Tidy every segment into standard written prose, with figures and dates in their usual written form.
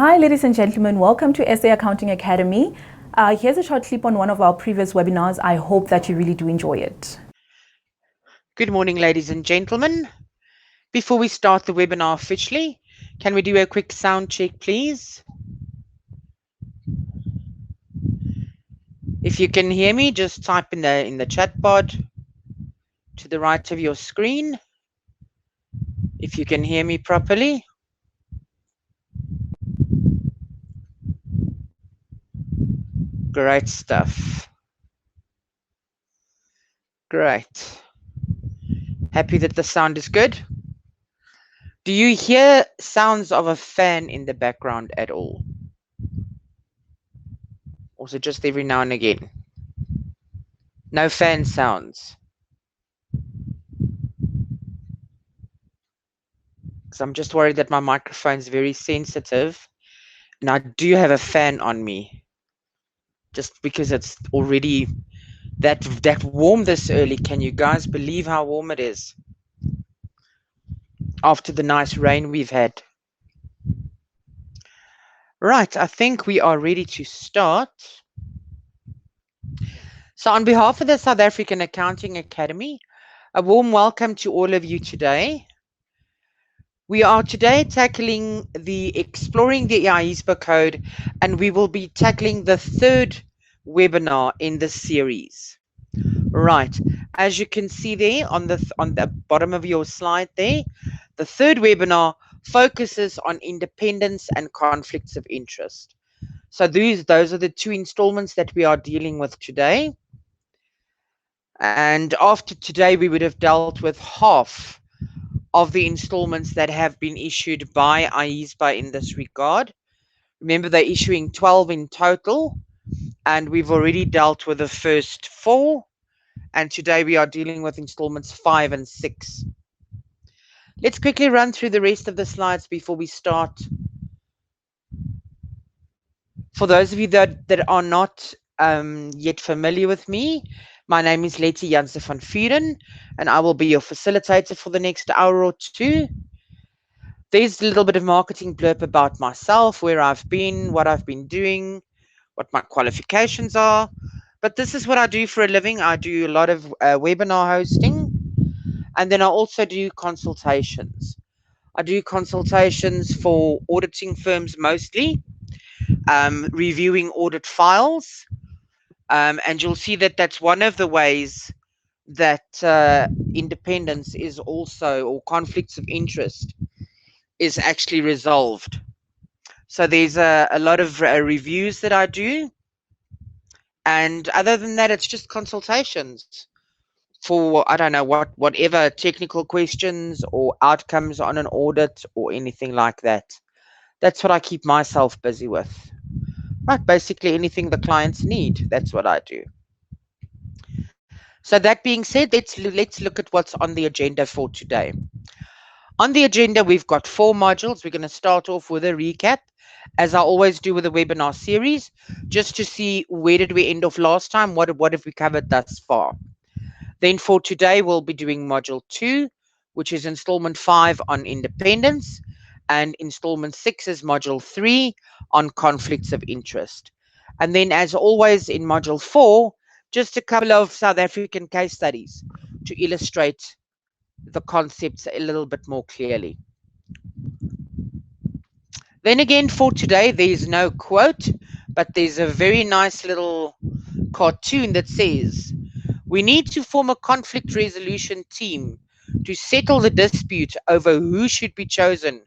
Hi, ladies and gentlemen. Welcome to SA Accounting Academy. Here's a short clip on one of our previous webinars. I hope that you really do enjoy it. Good morning, ladies and gentlemen. Before we start the webinar officially, can we do a quick sound check, please? If you can hear me, just type in the chat pod to the right of your screen. If you can hear me properly. Great stuff. Great. Happy that the sound is good. Do you hear sounds of a fan in the background at all? Or is it just every now and again? No fan sounds. Because I'm just worried that my microphone is very sensitive. And I do have a fan on me. Just because it's already that warm this early. Can you guys believe how warm it is? After the nice rain we've had. Right, I think we are ready to start. So on behalf of the South African Accounting Academy, a warm welcome to all of you today. We are today tackling exploring the IESBA Code, and we will be tackling the third webinar in this series. Right, as you can see there on the bottom of your slide there, the third webinar focuses on independence and conflicts of interest. So those are the two installments that we are dealing with today. And after today, we would have dealt with half of the installments that have been issued by IESBA in this regard. Remember, they're issuing 12 in total, and we've already dealt with the first 4. And today we are dealing with installments 5 and 6. Let's quickly run through the rest of the slides before we start. For those of you that are not yet familiar with me, my name is Lettie Jansen van Vuuren, and I will be your facilitator for the next hour or two. There's a little bit of marketing blurb about myself, where I've been, what I've been doing, what my qualifications are. But this is what I do for a living. I do a lot of webinar hosting, and then I also do consultations. I do consultations for auditing firms mostly, reviewing audit files, and you'll see that that's one of the ways that independence is also, or conflicts of interest, is actually resolved. So there's a lot of reviews that I do, and other than that, it's just consultations for, I don't know, whatever technical questions or outcomes on an audit or anything like that. That's what I keep myself busy with. Right, basically anything the clients need, that's what I do. So that being said, let's look at what's on the agenda for today. On the agenda, we've got 4 modules. We're going to start off with a recap, as I always do with a webinar series, just to see where did we end off last time, what have we covered thus far. Then for today, we'll be doing module 2, which is installment 5 on independence, and installment 6 is module 3 on conflicts of interest. And then, as always, in module 4, just a couple of South African case studies to illustrate the concepts a little bit more clearly. Then again, for today, there's no quote, but there's a very nice little cartoon that says, "We need to form a conflict resolution team to settle the dispute over who should be chosen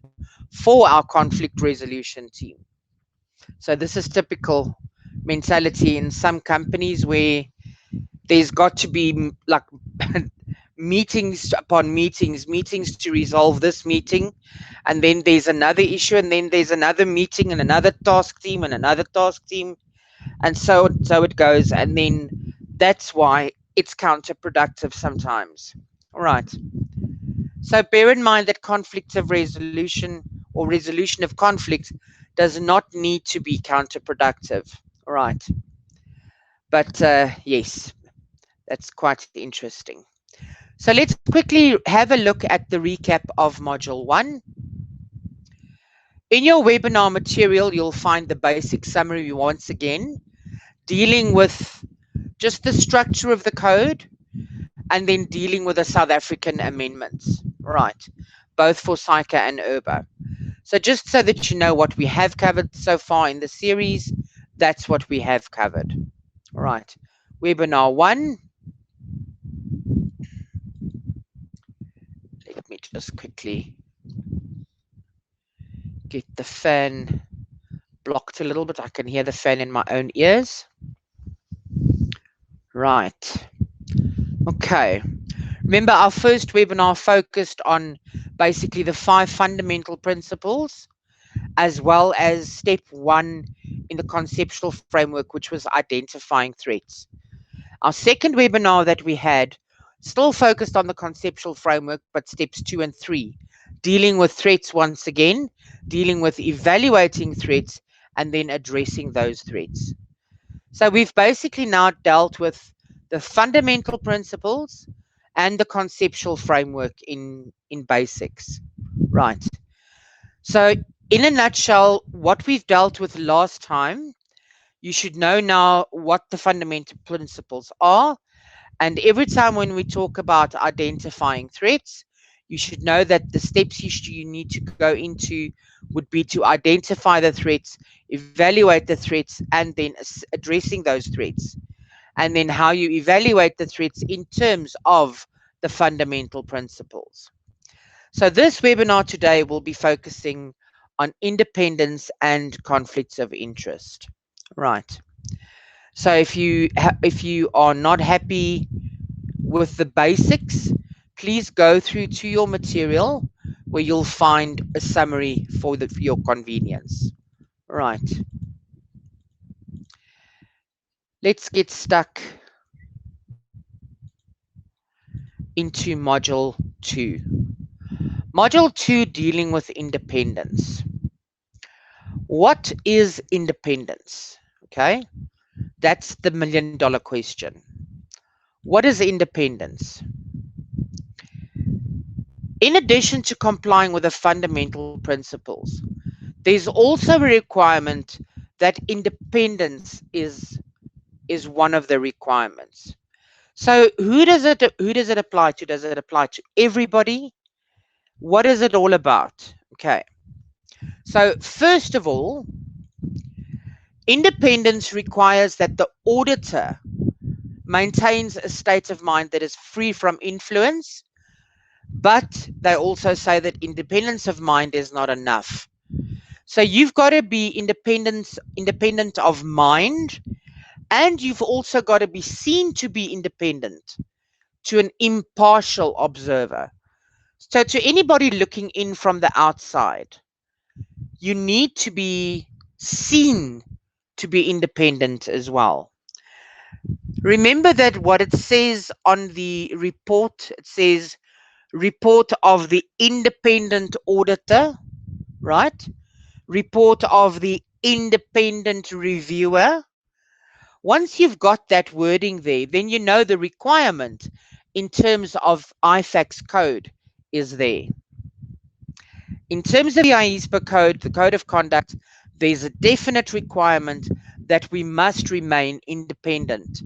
for our conflict resolution team." So this is typical mentality in some companies where there's got to be like meetings upon meetings to resolve this meeting, and then there's another issue, and then there's another meeting and another task team and another task team, and so it goes, and then that's why it's counterproductive sometimes. All right. So bear in mind that conflict of resolution or resolution of conflict does not need to be counterproductive. All right. But yes, that's quite interesting. So let's quickly have a look at the recap of module 1. In your webinar material, you'll find the basic summary once again, dealing with just the structure of the code and then dealing with the South African amendments, right? Both for SAICA and IESBA. So just so that you know what we have covered so far in the series, that's what we have covered. All right, webinar 1. Let me just quickly get the fan blocked a little bit. I can hear the fan in my own ears. Right. Okay. Remember, our first webinar focused on basically the 5 fundamental principles, as well as step 1 in the conceptual framework, which was identifying threats. Our second webinar that we had still focused on the conceptual framework, but steps 2 and 3, dealing with threats once again, dealing with evaluating threats, and then addressing those threats. So we've basically now dealt with the fundamental principles and the conceptual framework in basics. Right. So in a nutshell, what we've dealt with last time, you should know now what the fundamental principles are. And every time when we talk about identifying threats, you should know that the steps you need to go into would be to identify the threats, evaluate the threats, and then addressing those threats. And then how you evaluate the threats in terms of the fundamental principles. So this webinar today will be focusing on independence and conflicts of interest. Right. So if you are not happy with the basics, please go through to your material where you'll find a summary for your convenience. Right. Let's get stuck into module 2. Module 2, dealing with independence. What is independence? Okay, that's the million-dollar question. What is independence? In addition to complying with the fundamental principles, there's also a requirement that independence is one of the requirements. So who does it apply to? Does it apply to everybody? What is it all about? Okay. So first of all, independence requires that the auditor maintains a state of mind that is free from influence, but they also say that independence of mind is not enough. So you've got to be independent of mind, and you've also got to be seen to be independent to an impartial observer. So to anybody looking in from the outside, you need to be seen to be independent as well. Remember that what it says on the report, it says report of the independent auditor, right? Report of the independent reviewer. Once you've got that wording there, then you know the requirement in terms of IESBA Code is there. In terms of the IESBA Code, the Code of Conduct, there's a definite requirement that we must remain independent.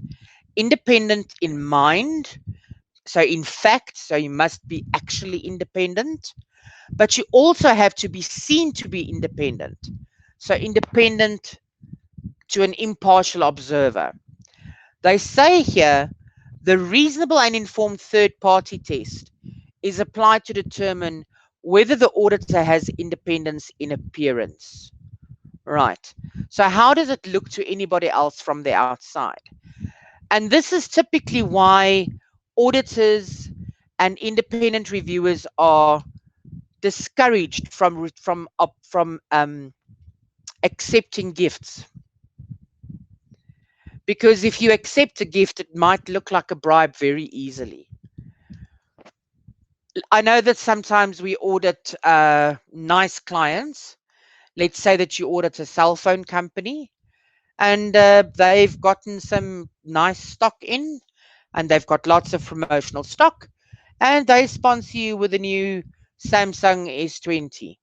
Independent in mind, so in fact, so you must be actually independent, but you also have to be seen to be independent. So independent to an impartial observer. They say here, the reasonable and informed third-party test is applied to determine whether the auditor has independence in appearance. Right. So how does it look to anybody else from the outside? And this is typically why auditors and independent reviewers are discouraged from accepting gifts. Because if you accept a gift, it might look like a bribe very easily. I know that sometimes we audit nice clients. Let's say that you audit a cell phone company, and they've gotten some nice stock in, and they've got lots of promotional stock, and they sponsor you with a new Samsung S20.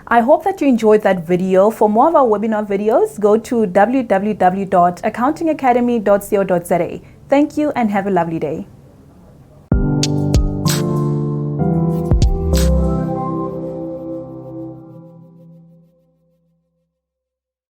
I hope that you enjoyed that video. For more of our webinar videos, go to www.accountingacademy.co.za. Thank you and have a lovely day.